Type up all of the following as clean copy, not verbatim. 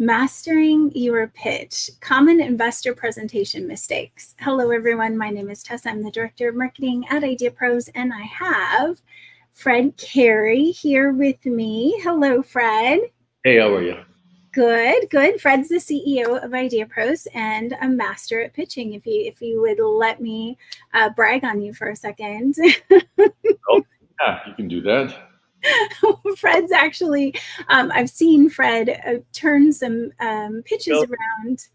Mastering Your Pitch, Common Investor Presentation Mistakes. Hello, everyone. My name is Tessa. I'm the Director of Marketing at IdeaPros, and I have Fred Cary here with me. Hello, Fred. Hey, how are you? Good, good. Fred's the CEO of IdeaPros and a master at pitching. If you would let me brag on you for a second. Oh, yeah, you can do that. Fred's actually, I've seen Fred turn some pitches Well, around,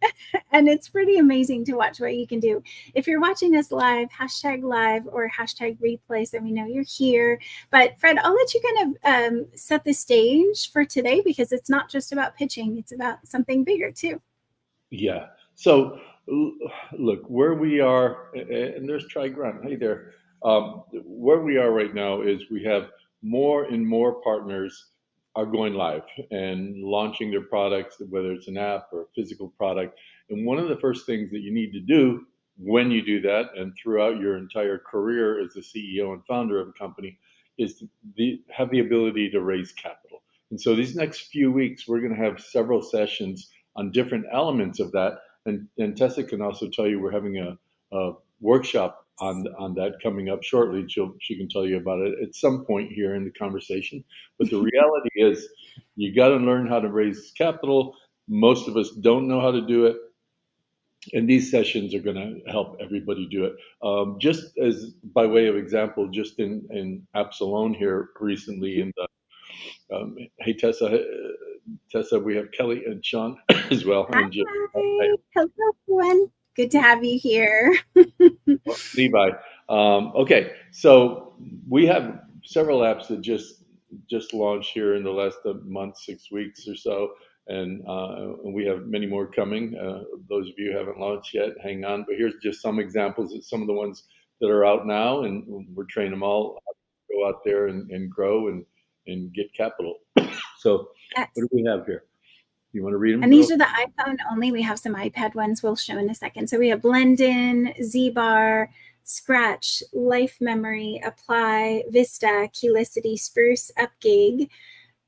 and it's pretty amazing to watch what you can do. If you're watching us live, hashtag live or hashtag replay, so we know you're here. But Fred, I'll let you kind of set the stage for today because it's not just about pitching, it's about something bigger too. yeah. So, look, where we are, and there's Tri Grunt. Hey there. Where we are right now is we have more and more partners are going live and launching their products, whether it's an app or a physical product. And one of the first things that you need to do when you do that, and throughout your entire career as the CEO and founder of a company, is to have the ability to raise capital. And so, these next few weeks, we're going to have several sessions on different elements of that. And Tessa can also tell you we're having a workshop on that coming up shortly. She can tell you about it at some point here in the conversation. But the reality is, you got to learn how to raise capital. Most of us don't know how to do it, and these sessions are going to help everybody do it. Just as by way of example, just in Absalon here recently, in the hey Tessa, we have Kelly and Sean as well, and Jim. Hi, hello everyone. Good to have you here. Levi. Okay, so we have several apps that just launched here in the last month, 6 weeks or so, and we have many more coming. Those of you who haven't launched yet, hang on. But here's just some examples of some of the ones that are out now, and we're training them all to go out there and grow and get capital. So, Yes. what do we have here? You want to read them? And these are the iPhone only. We have some iPad ones we'll show in a second. So we have Blendin, ZBar, Scratch, Life Memory, Apply, Vista, Keylicity, Spruce, Upgig,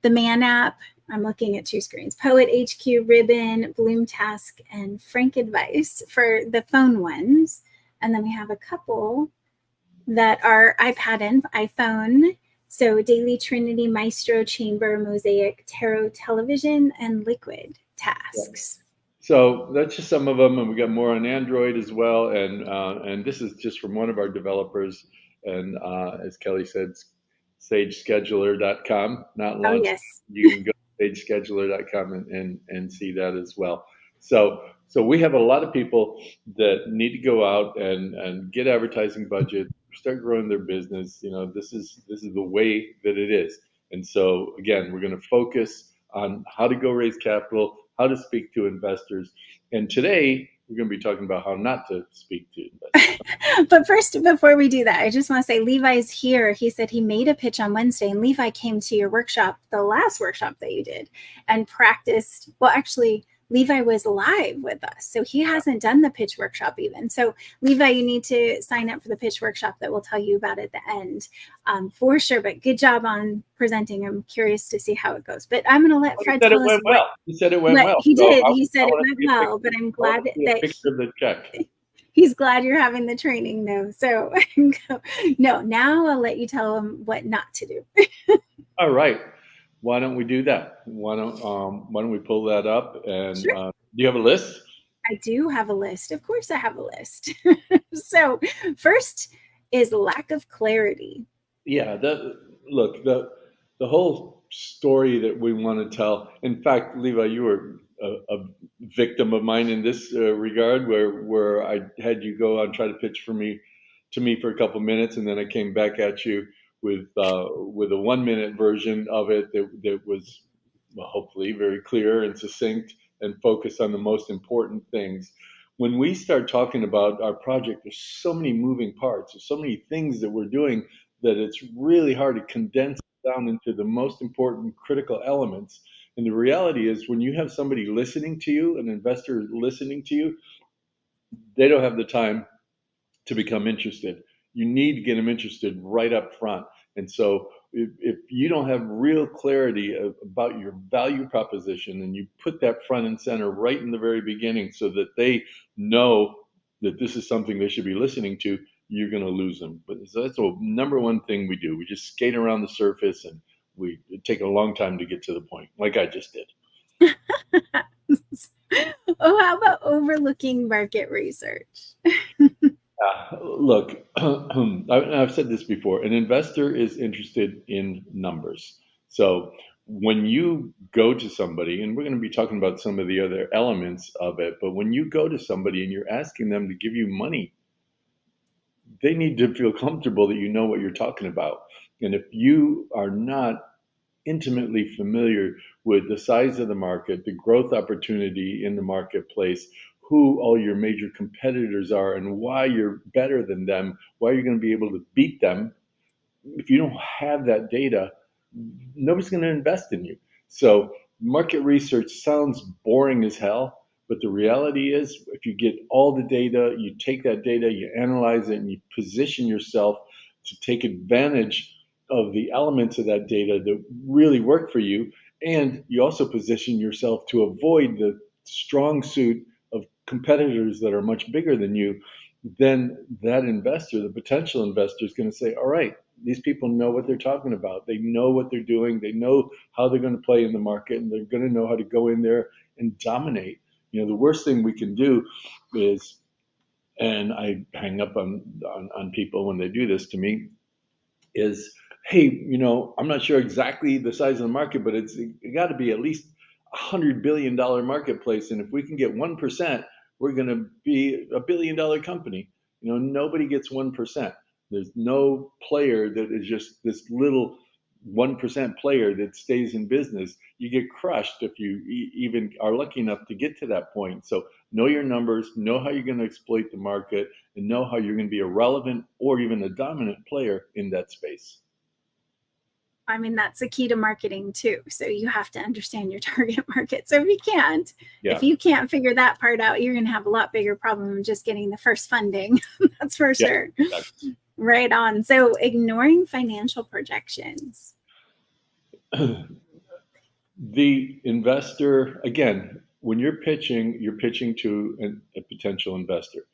the Man app. I'm looking at two screens. Poet HQ, Ribbon, Bloom Task, and Frank Advice for the phone ones. And then we have a couple that are iPad and iPhone. So Daily Trinity, Maestro, Chamber, Mosaic, Tarot, Television, and Liquid Tasks. So that's just some of them, and we got more on Android as well. And this is just from one of our developers, and as Kelly said, SageScheduler.com, not Oh, launched. yes. You can go to SageScheduler.com and see that as well. So we have a lot of people that need to go out and get advertising budget, start growing their business. You know, this is the way that it is. And so again, we're going to focus on how to go raise capital, how to speak to investors. And today we're going to be talking about how not to speak to investors. But first, before we do that, I just want to say Levi's here. He said he made a pitch on Wednesday, and Levi came to your workshop, the last workshop that you did, and practiced. Well, actually, Levi was live with us, so he hasn't done the pitch workshop even. So, Levi, you need to sign up for the pitch workshop that we'll tell you about at the end, for sure. But good job on presenting. I'm curious to see how it goes. But I'm going to let Fred tell us well. He said it went well. he So did. He said it went well, but I'm I glad want to see a that picture of the check. he's glad you're having the training though. So no, now I'll let you tell him what not to do. All right. Why don't we do that? Why don't we pull that up? And Sure. do you have a list? I do have a list. Of course I have a list. So first is lack of clarity. Yeah. Look, the whole story that we want to tell. In fact, Levi, you were a victim of mine in this regard, where I had you go out and try to pitch to me for a couple minutes, and then I came back at you with a 1 minute version of it that was, well, hopefully very clear and succinct and focused on the most important things. When we start talking about our project, there's so many moving parts, there's so many things that we're doing that it's really hard to condense down into the most important critical elements. And the reality is, when you have somebody listening to you, an investor listening to you, they don't have the time to become interested. You need to get them interested right up front. And so if you don't have real clarity about your value proposition, and you put that front and center right in the very beginning so that they know that this is something they should be listening to, you're going to lose them. But so that's the number one thing we do. We just skate around the surface, and we take a long time to get to the point, like I just did. Oh, how about overlooking market research? Look, I've said this before. An investor is interested in numbers. So when you go to somebody, and we're going to be talking about some of the other elements of it, but when you go to somebody and you're asking them to give you money, they need to feel comfortable that you know what you're talking about. And if you are not intimately familiar with the size of the market, the growth opportunity in the marketplace, who all your major competitors are, and why you're better than them, why you're going to be able to beat them, if you don't have that data, nobody's going to invest in you. So market research sounds boring as hell, but the reality is, if you get all the data, you take that data, you analyze it, and you position yourself to take advantage of the elements of that data that really work for you, and you also position yourself to avoid the strong suit of competitors that are much bigger than you, then that investor, the potential investor, is going to say, all right, these people know what they're talking about. They know what they're doing. They know how they're going to play in the market, and they're going to know how to go in there and dominate. The worst thing we can do is, and I hang up on people when they do this to me, is, hey, I'm not sure exactly the size of the market, but it got to be at least $100 billion marketplace. And if we can get 1%, we're going to be $1 billion company. Nobody gets 1%. There's no player that is just this little 1% player that stays in business. You get crushed if you even are lucky enough to get to that point. So know your numbers, know how you're going to exploit the market, and know how you're going to be a relevant or even a dominant player in that space. I mean, that's the key to marketing too. So you have to understand your target market. So if you can't figure that part out, you're going to have a lot bigger problem just getting the first funding. That's for sure. Exactly. Right on. So ignoring financial projections. The investor, again, when you're pitching to a potential investor.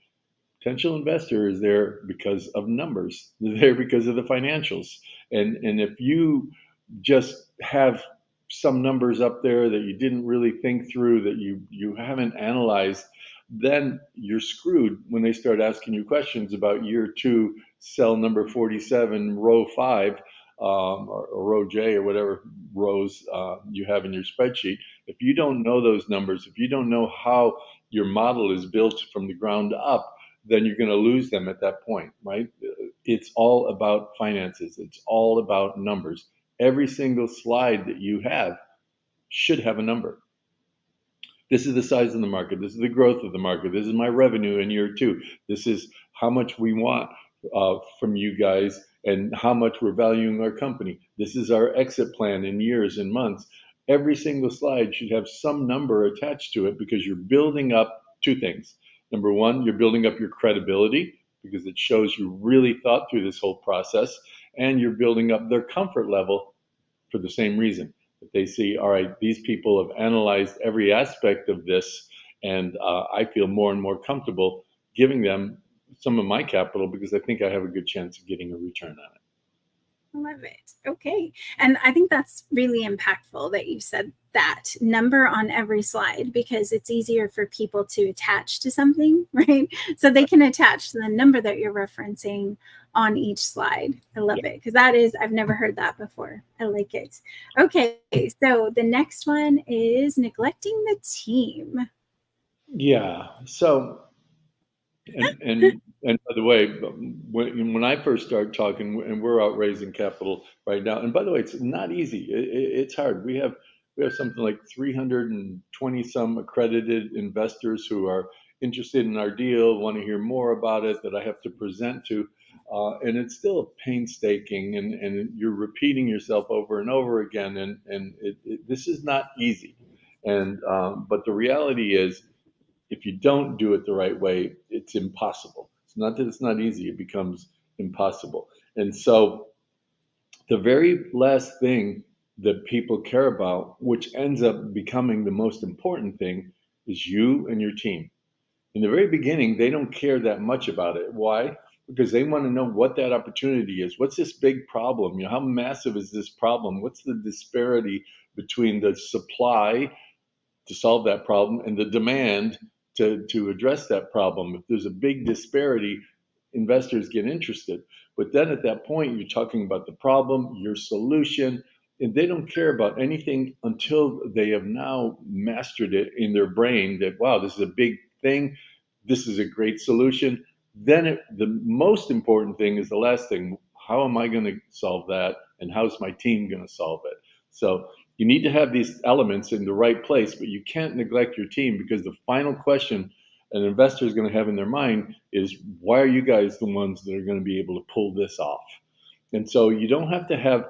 Potential investor is there because of numbers. They're there because of the financials. And if you just have some numbers up there that you didn't really think through, that you haven't analyzed, then you're screwed when they start asking you questions about year 2, cell number 47, row 5, or row J, or whatever rows you have in your spreadsheet. If you don't know those numbers, if you don't know how your model is built from the ground up, then you're going to lose them at that point, right? It's all about finances. It's all about numbers. Every single slide that you have should have a number. This is the size of the market. This is the growth of the market. This is my revenue in year 2. This is how much we want from you guys, and how much we're valuing our company. This is our exit plan in years and months. Every single slide should have some number attached to it, because you're building up 2 things. Number 1, you're building up your credibility, because it shows you really thought through this whole process, and you're building up their comfort level for the same reason. That they see, all right, these people have analyzed every aspect of this, and I feel more and more comfortable giving them some of my capital, because I think I have a good chance of getting a return on it. Love it. Okay. And I think that's really impactful that you said that number on every slide, because it's easier for people to attach to something, right? So they can attach to the number that you're referencing on each slide. I love it, because I've never heard that before. I like it. Okay. So the next one is neglecting the team. Yeah. So, and by the way, when I first started talking, and we're out raising capital right now, and by the way, it's not easy. It's hard. We have something like 320 some accredited investors who are interested in our deal, want to hear more about it, that I have to present to, and it's still painstaking, and you're repeating yourself over and over again, and this is not easy. And but the reality is, if you don't do it the right way, it's impossible. It's not that it's not easy, it becomes impossible. And so The very last thing that people care about, which ends up becoming the most important thing, is you and your team. In the very beginning, they don't care that much about it. Why? Because they want to know what that opportunity is. What's this big problem? How massive is this problem? What's the disparity between the supply to solve that problem and the demand to address that problem? If there's a big disparity, investors get interested. But then at that point, you're talking about the problem, your solution, and they don't care about anything until they have now mastered it in their brain that, wow, this is a big thing. This is a great solution. Then the most important thing is the last thing. How am I going to solve that? And how's my team going to solve it? So you need to have these elements in the right place, but you can't neglect your team, because the final question an investor is going to have in their mind is, why are you guys the ones that are going to be able to pull this off? And so you don't have to have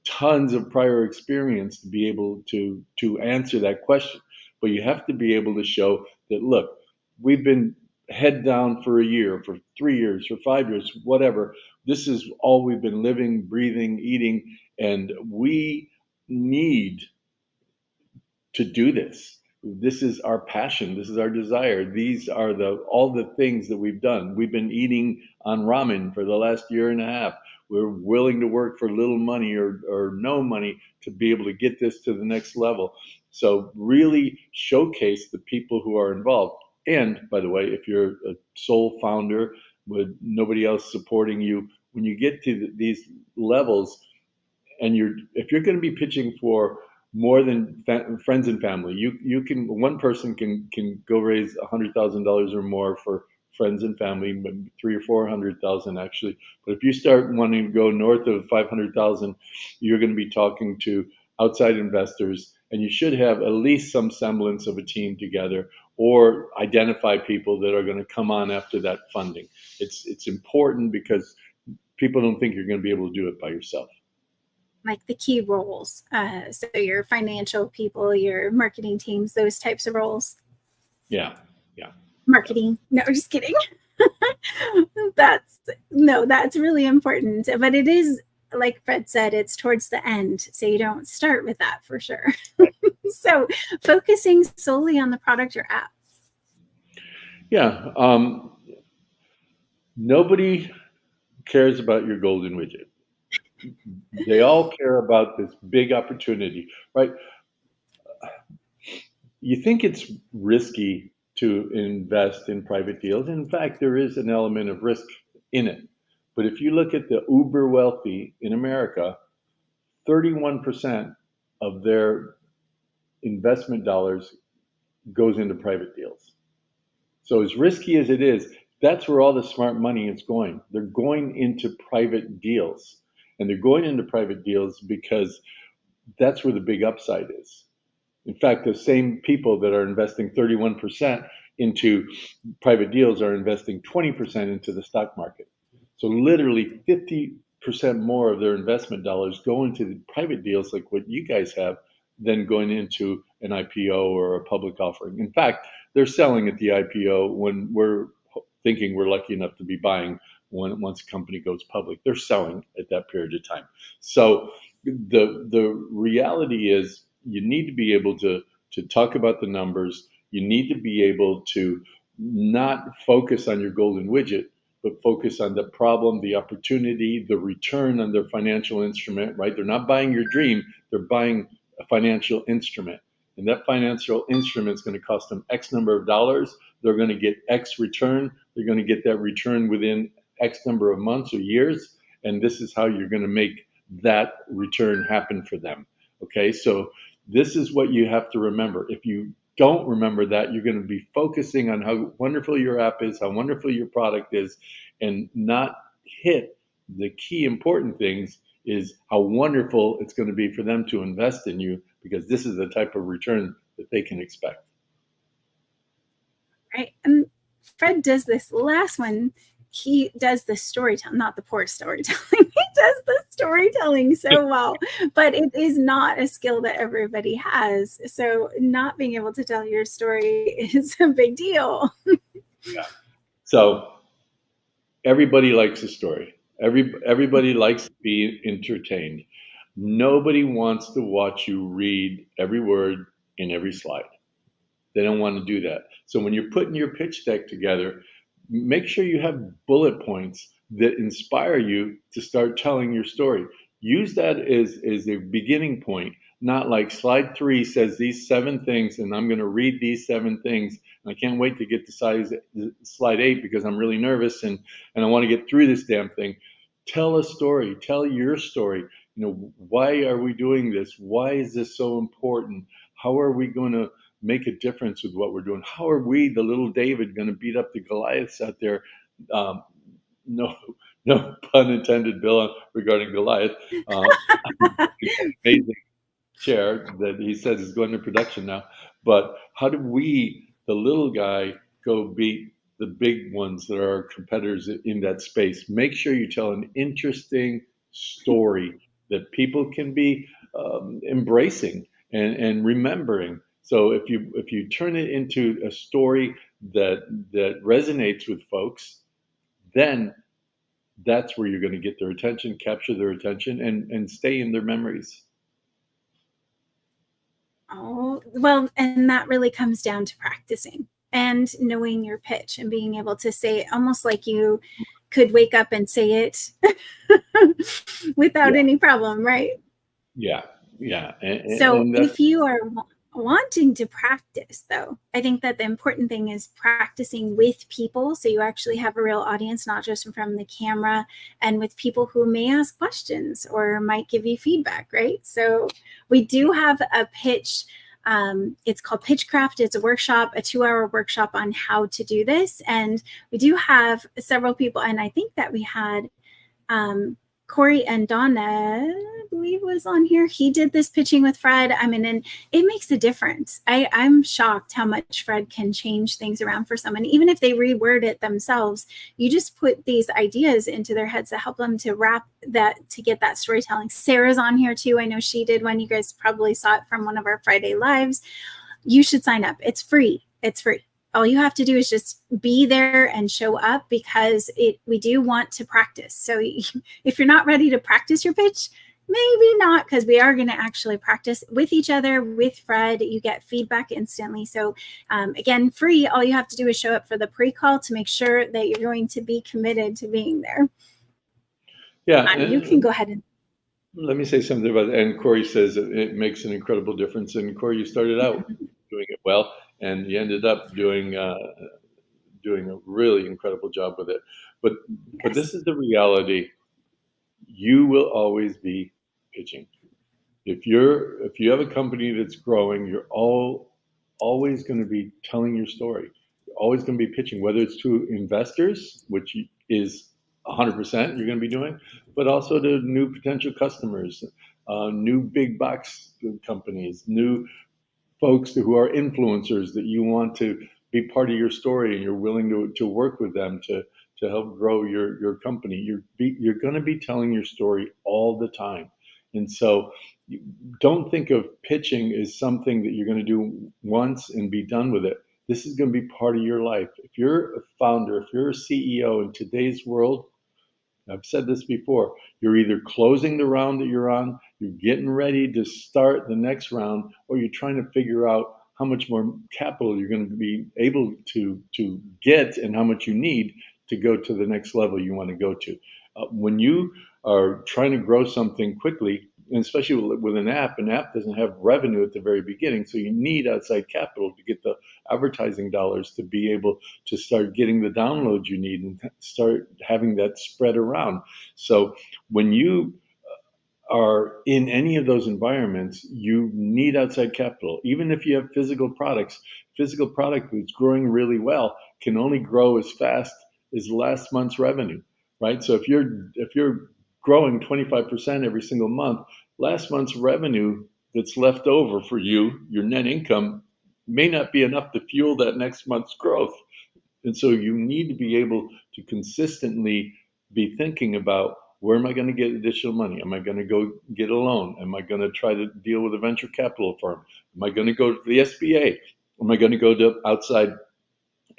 tons of prior experience to be able to answer that question, but you have to be able to show that, look, we've been head down for a year, for 3 years, for 5 years, whatever. This is all we've been living, breathing, eating, and we need to do this. This is our passion. This is our desire. These are all the things that we've done. We've been eating on ramen for the last year and a half. We're willing to work for little money or no money to be able to get this to the next level. So really showcase the people who are involved. And by the way, if you're a sole founder with nobody else supporting you, when you get to these levels, and if you're going to be pitching for more than friends and family, you can, one person can go raise $100,000 or more for friends and family, 300,000 or 400,000 actually. But if you start wanting to go north of 500,000, you're going to be talking to outside investors, and you should have at least some semblance of a team together, or identify people that are going to come on after that funding. It's important, because people don't think you're going to be able to do it by yourself. Like the key roles. So your financial people, your marketing teams, those types of roles. Yeah. Marketing. No, just kidding. That's really important. But it is, like Fred said, it's towards the end. So you don't start with that for sure. So focusing solely on the product or app. Yeah. Nobody cares about your golden widget. They all care about this big opportunity, right? You think it's risky to invest in private deals. In fact, there is an element of risk in it. But if you look at the uber wealthy in America, 31% of their investment dollars goes into private deals. So as risky as it is, that's where all the smart money is going. They're going into private deals. And they're going into private deals because that's where the big upside is. In fact, the same people that are investing 31% into private deals are investing 20% into the stock market. So literally 50% more of their investment dollars go into the private deals like what you guys have than going into an IPO or a public offering. In fact, they're selling at the IPO when we're thinking we're lucky enough to be buying once a company goes public. They're selling at that period of time. So the reality is, you need to be able to talk about the numbers. You need to be able to not focus on your golden widget, but focus on the problem, the opportunity, the return on their financial instrument, right? They're not buying your dream, they're buying a financial instrument. And that financial instrument is going to cost them X number of dollars. They're going to get X return. They're going to get that return within X number of months or years. And this is how you're going to make that return happen for them. Okay, so this is what you have to remember. If you don't remember that, you're going to be focusing on how wonderful your app is, how wonderful your product is, and not hit the key important things is how wonderful it's going to be for them to invest in you, because this is the type of return that they can expect. Right. And Fred does this last one. He does the storytelling, not the poor storytelling. He does the storytelling so well, but it is not a skill that everybody has. So not being able to tell your story is a big deal. Yeah. So everybody likes a story. Everybody likes to be entertained. Nobody wants to watch you read every word in every slide. They don't want to do that. So when you're putting your pitch deck together, make sure you have bullet points that inspire you to start telling your story. Use that as a beginning point, not like slide 3 says these 7 things, and I'm going to read these 7 things. And I can't wait to get to slide 8 because I'm really nervous and I want to get through this damn thing. Tell a story. Tell your story. Why are we doing this? Why is this so important? How are we going to make a difference with what we're doing? How are we, the little David, going to beat up the Goliaths out there? Um, no, no pun intended, Bill, regarding Goliath. Amazing chair that he says is going to production now. But how do we, the little guy, go beat the big ones that are our competitors in that space? Make sure you tell an interesting story that people can be embracing and remembering. So if you turn it into a story that resonates with folks, then that's where you're going to get their attention, capture their attention, and stay in their memories. Oh, well, and that really comes down to practicing and knowing your pitch and being able to say it almost like you could wake up and say it without Yeah, any problem, right? yeah, yeah. So And that's if you are wanting to practice, though, I think that the important thing is practicing with people. So you actually have a real audience, not just from the camera, and with people who may ask questions or might give you feedback, right? So we do have a pitch. It's called Pitchcraft. It's a workshop, a 2-hour workshop on how to do this. And we do have several people, and I think that we had Corey and Donna, I believe, was on here. He did this pitching with Fred. I mean, and it makes a difference. I'm shocked how much Fred can change things around for someone. Even if they reword it themselves, you just put these ideas into their heads that help them to wrap that, to get that storytelling. Sarah's on here too. I know she did one. You guys probably saw it from one of our Friday lives. You should sign up. It's free. It's free. All you have to do is just be there and show up, because we do want to practice. So if you're not ready to practice your pitch, maybe not, because we are going to actually practice with each other, with Fred. You get feedback instantly. So again, free. All you have to do is show up for the pre-call to make sure that you're going to be committed to being there. yeah. You can go ahead and. Let me say something about it. And Corey says it makes an incredible difference. And Corey, you started out doing it well, and you ended up doing a really incredible job with it. But Yes. this is the reality. You will always be pitching. If you have a company that's growing, you're always going to be telling your story. You're always going to be pitching, whether it's to investors, which is 100% you're going to be doing, but also to new potential customers, new big box companies, new folks who are influencers that you want to be part of your story, and you're willing to work with them to help grow your company. You're going to be telling your story all the time. And so don't think of pitching as something that you're going to do once and be done with it. This is going to be part of your life. If you're a founder, if you're a CEO in today's world, I've said this before, you're either closing the round that you're on, you're getting ready to start the next round, or you're trying to figure out how much more capital you're going to be able to get and how much you need to go to the next level you want to go to. When you are trying to grow something quickly, and especially with an app doesn't have revenue at the very beginning, so you need outside capital to get the advertising dollars to be able to start getting the downloads you need and start having that spread around. So when you are in any of those environments, you need outside capital. Even if you have physical product that's growing really well can only grow as fast as last month's revenue, right? So if you're growing 25% every single month, last month's revenue that's left over for you, your net income, may not be enough to fuel that next month's growth. And so you need to be able to consistently be thinking about, where am I going to get additional money? Am I going to go get a loan? Am I going to try to deal with a venture capital firm? Am I going to go to the SBA? Am I going to go to outside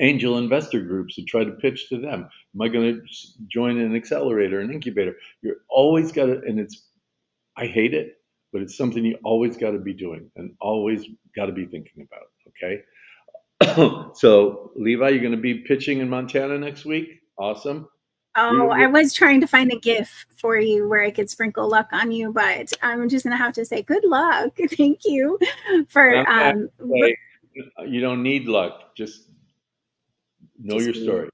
angel investor groups and try to pitch to them? Am I going to join an accelerator, an incubator? You're always got to, and I hate it, but it's something you always got to be doing and always got to be thinking about. Okay. So, Levi, you're going to be pitching in Montana next week. Awesome. Oh, I was trying to find a GIF for you where I could sprinkle luck on you, but I'm just going to have to say good luck. Thank you for you don't need luck. Just know your story.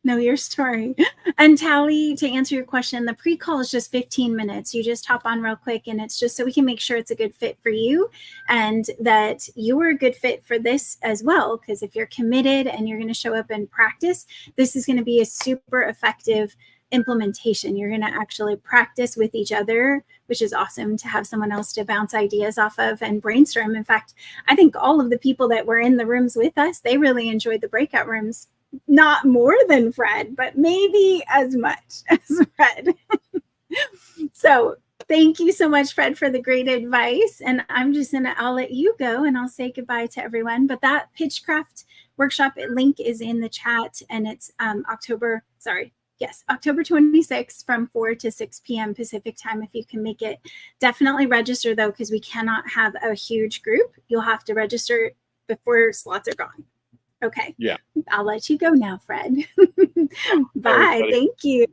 Know your story. And Tally, to answer your question, the pre-call is just 15 minutes. You just hop on real quick, and it's just so we can make sure it's a good fit for you and that you're a good fit for this as well. Because if you're committed and you're going to show up and practice, this is going to be a super effective implementation. You're going to actually practice with each other, which is awesome to have someone else to bounce ideas off of and brainstorm. In fact, I think all of the people that were in the rooms with us, they really enjoyed the breakout rooms. Not more than Fred, but maybe as much as Fred. So thank you so much, Fred, for the great advice. And I'll let you go and I'll say goodbye to everyone. But that Pitchcraft workshop link is in the chat, and it's October 26th from 4 to 6 p.m. Pacific time. If you can make it, definitely register though, because we cannot have a huge group. You'll have to register before slots are gone. Okay. Yeah. I'll let you go now, Fred. Bye. Thank you.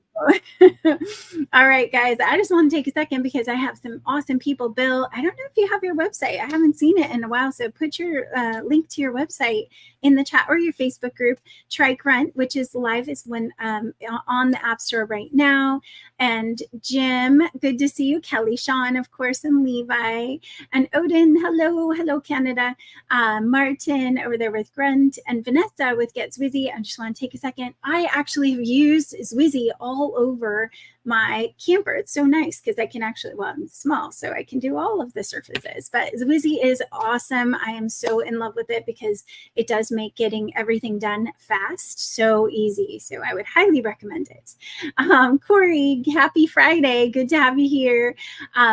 All right, guys. I just want to take a second because I have some awesome people. Bill, I don't know if you have your website. I haven't seen it in a while. So put your link to your website in the chat or your Facebook group. Try Grunt, which is live, is on the App Store right now. And Jim, good to see you. Kelly, Sean, of course, and Levi. And Odin, hello, Canada. Martin over there with Grunt, and Vanessa with Get Zwizzy. I just want to take a second. I actually have used Zwizzy all over my camper. It's so nice because I can actually, well, I'm small, so I can do all of the surfaces. But Zwizzy is awesome. I am so in love with it because it does make getting everything done fast so easy. So I would highly recommend it. Corey, happy Friday. Good to have you here.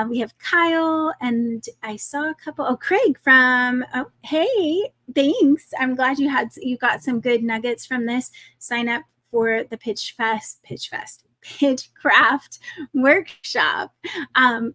We have Kyle, and I saw a couple. Craig from, hey, thanks. I'm glad you got some good nuggets from this. Sign up for the Pitchcraft workshop.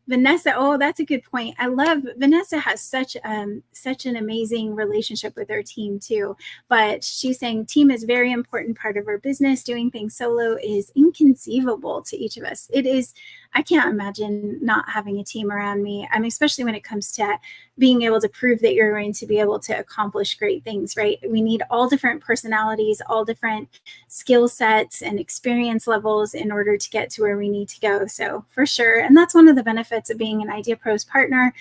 Vanessa, oh, that's a good point. I love Vanessa has such an amazing relationship with her team too. But she's saying team is very important part of our business. Doing things solo is inconceivable to each of us. It is. I can't imagine not having a team around me. Especially when it comes to being able to prove that you're going to be able to accomplish great things, right? We need all different personalities, all different skill sets and experience levels in order to get to where we need to go. So for sure. And that's one of the benefits of being an IdeaPros partner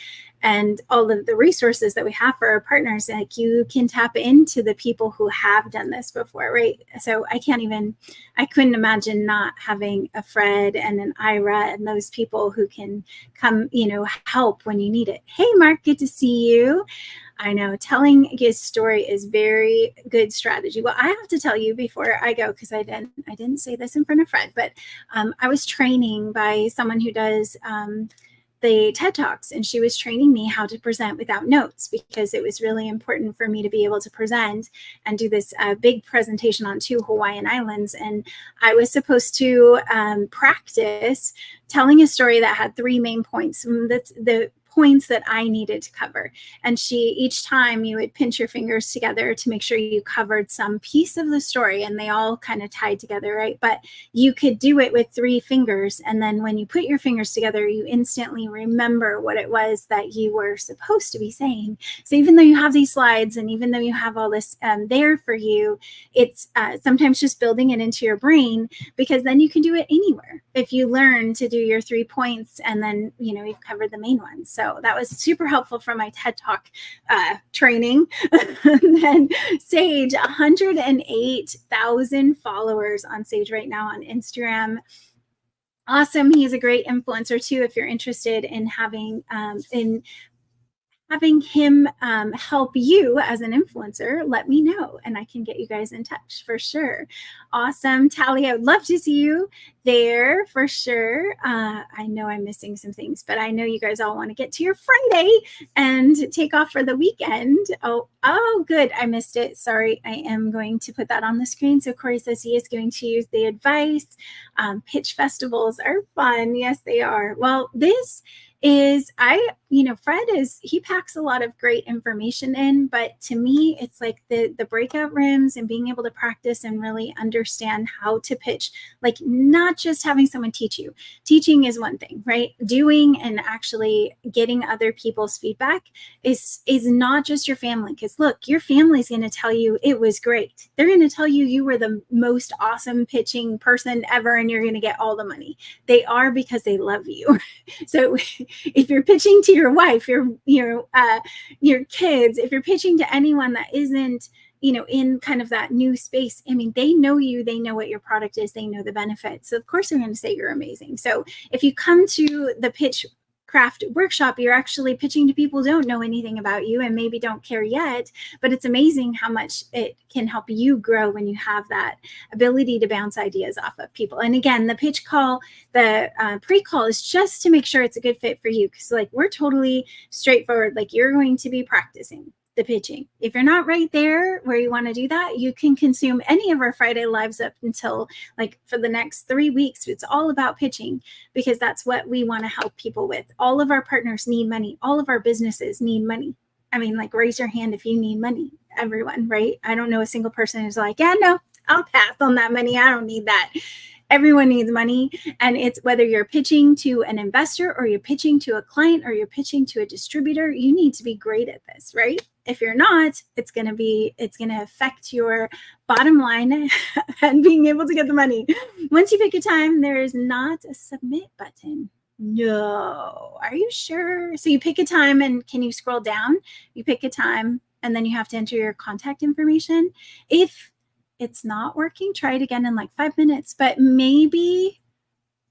and all of the resources that we have for our partners. Like, you can tap into the people who have done this before, right? So I couldn't imagine not having a Fred and an Ira and those people who can come, help when you need it. Hey, Mark, good to see you. I know telling his story is very good strategy. Well, I have to tell you before I go, because I didn't say this in front of Fred, but I was training by someone who does the TED Talks, and she was training me how to present without notes, because it was really important for me to be able to present and do this big presentation on 2 Hawaiian islands. And I was supposed to practice telling a story that had 3 main points. The points that I needed to cover. And each time you would pinch your fingers together to make sure you covered some piece of the story, and they all kind of tied together, right? But you could do it with 3 fingers. And then when you put your fingers together, you instantly remember what it was that you were supposed to be saying. So even though you have these slides, and even though you have all this there for you, it's sometimes just building it into your brain, because then you can do it anywhere. If you learn to do your 3 points, and then, you've covered the main ones. So that was super helpful for my TED Talk training. And then Sage, 108,000 followers on Sage right now on Instagram. Awesome. He's a great influencer too, if you're interested in having having him help you as an influencer, let me know and I can get you guys in touch for sure. Awesome. Tally, I would love to see you there for sure. I know I'm missing some things, but I know you guys all want to get to your Friday and take off for the weekend. Oh, good. I missed it. Sorry. I am going to put that on the screen. So Corey says he is going to use the advice. Pitch festivals are fun. Yes, they are. Well, this is Fred he packs a lot of great information in, but to me it's like the breakout rooms and being able to practice and really understand how to pitch, like not just having someone teach you. Teaching is one thing, right? Doing and actually getting other people's feedback is not just your family, because look, your family's going to tell you it was great. They're going to tell you you were the most awesome pitching person ever and you're going to get all the money. They are, because they love you. So if you're pitching to your wife, your kids, if you're pitching to anyone that isn't, in kind of that new space, I mean, they know you, they know what your product is, they know the benefits. So of course they're going to say you're amazing. So if you come to the pitch craft workshop, you're actually pitching to people who don't know anything about you and maybe don't care yet, but it's amazing how much it can help you grow when you have that ability to bounce ideas off of people. And again, the pitch call, the pre-call is just to make sure it's a good fit for you, because like we're totally straightforward. Like you're going to be practicing the pitching. If you're not right there where you want to do that, you can consume any of our Friday lives up until like for the next 3 weeks. It's all about pitching, because that's what we want to help people with. All of our partners need money. All of our businesses need money. I mean, like raise your hand if you need money, everyone, right? I don't know a single person who's like, yeah, no, I'll pass on that money. I don't need that. Everyone needs money. And it's whether you're pitching to an investor or you're pitching to a client or you're pitching to a distributor, you need to be great at this, right? If you're not, it's going to affect your bottom line and being able to get the money. Once you pick a time, there is not a submit button. No. Are you sure? So you pick a time, and can you scroll down? You pick a time and then you have to enter your contact information. If it's not working, try it again in like 5 minutes, but maybe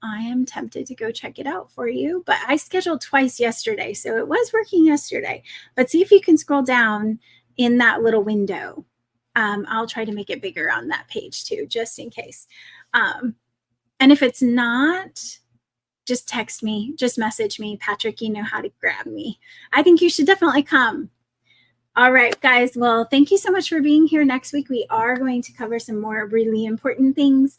I am tempted to go check it out for you. But I scheduled twice yesterday, so it was working yesterday. But see if you can scroll down in that little window. I'll try to make it bigger on that page too, just in case. And if it's not, just text me, just message me. Patrick, you know how to grab me. I think you should definitely come. All right, guys. Well, thank you so much for being here. Next week, we are going to cover some more really important things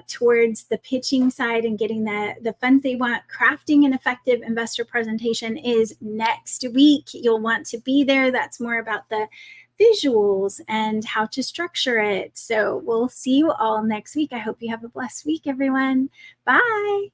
towards the pitching side and getting the funds they want. Crafting an effective investor presentation is next week. You'll want to be there. That's more about the visuals and how to structure it. So we'll see you all next week. I hope you have a blessed week, everyone. Bye.